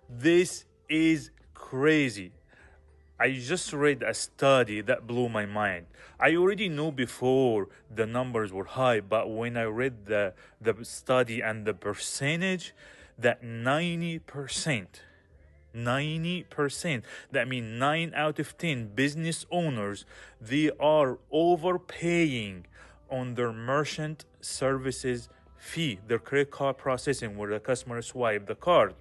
This is crazy. I just read a study that blew my mind. I already knew before the numbers were high, but when I read the study and the percentage, that 90%, that means 9 out of 10 business owners, they are overpaying on their merchant services fee, their credit card processing, where the customer swipe the card.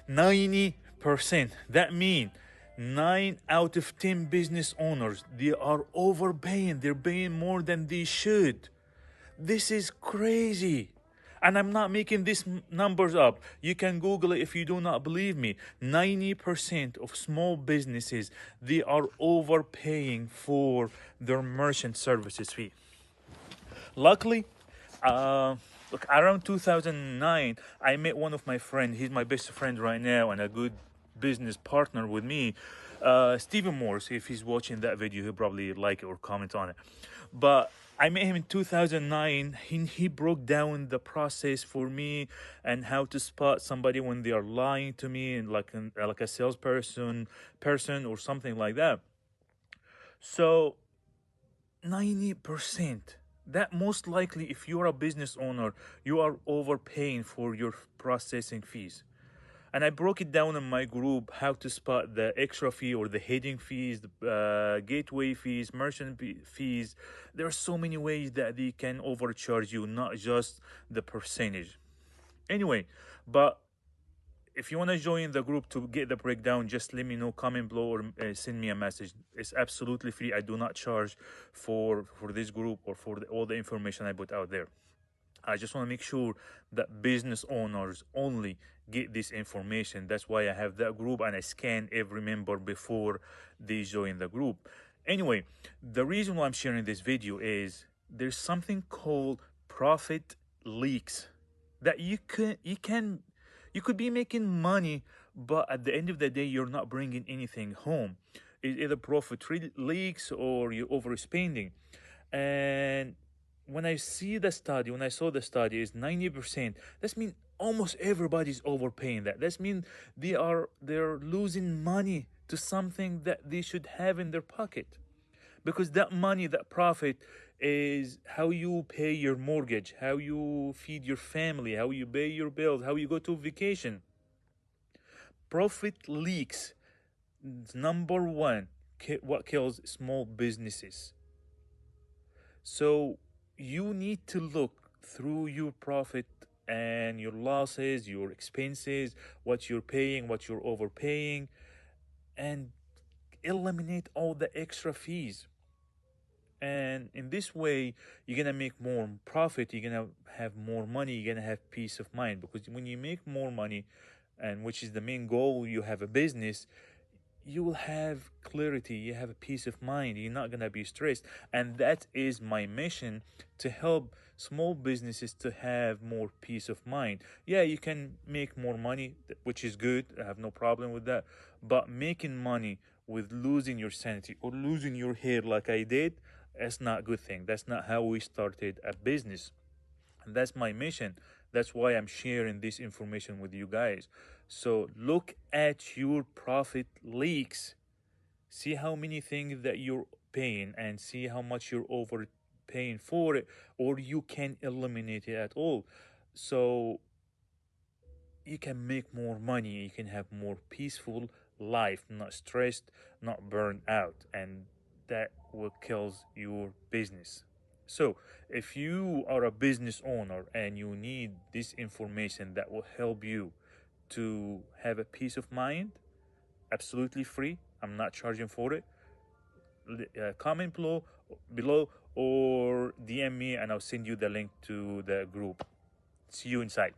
90%. That means 9 out of 10 business owners, they are overpaying. They're paying more than they should. This is crazy. And I'm not making these numbers up. You can Google it if you do not believe me. 90% of small businesses, they are overpaying for their merchant services fee. Luckily, look, around 2009, I met one of my friends. He's my best friend right now and a good business partner with me, Stephen Morse. If he's watching that video, he'll probably like it or comment on it. But I met him in 2009. He broke down the process for me and how to spot somebody when they are lying to me, and like a salesperson or something like that. So 90%. That most likely, if you're a business owner, you are overpaying for your processing fees. And I broke it down in my group how to spot the extra fee or the heading fees, the gateway fees, merchant fees. There are so many ways that they can overcharge you, not just the percentage. Anyway, but if you want to join the group to get the breakdown, just let me know, comment below, or send me a message. It's absolutely free. I do not charge for this group or for all the information I put out there. I just want to make sure that business owners only get this information. That's why I have that group, and I scan every member before they join the group. Anyway, the reason why I'm sharing this video is there's something called profit leaks that you could be making money, but at the end of the day, you're not bringing anything home. It's either profit leaks or you're overspending. And when I saw the study is 90%, that means almost everybody's overpaying that. That means they're losing money to something that they should have in their pocket. Because that money, that profit, is how you pay your mortgage, how you feed your family, how you pay your bills, how you go to vacation. Profit leaks. Number one, what kills small businesses. So you need to look through your profit and your losses, your expenses, what you're paying, what you're overpaying, and eliminate all the extra fees. And in this way, you're gonna make more profit, you're gonna have more money, you're gonna have peace of mind. Because when you make more money, and which is the main goal, you have a business, you will have clarity, you have a peace of mind, you're not gonna be stressed. And that is my mission, to help small businesses to have more peace of mind. Yeah, you can make more money, which is good, I have no problem with that, but making money with losing your sanity or losing your hair like I did, that's not a good thing. That's not how we started a business. And that's my mission. That's why I'm sharing this information with you guys. So look at your profit leaks. See how many things that you're paying and see how much you're overpaying for it, or you can eliminate it at all. So you can make more money, you can have more peaceful life, not stressed, not burned out, and that will kill your business. So if you are a business owner and you need this information that will help you to have a peace of mind, absolutely free, I'm not charging for it, comment below or DM me and I'll send you the link to the group. See you inside.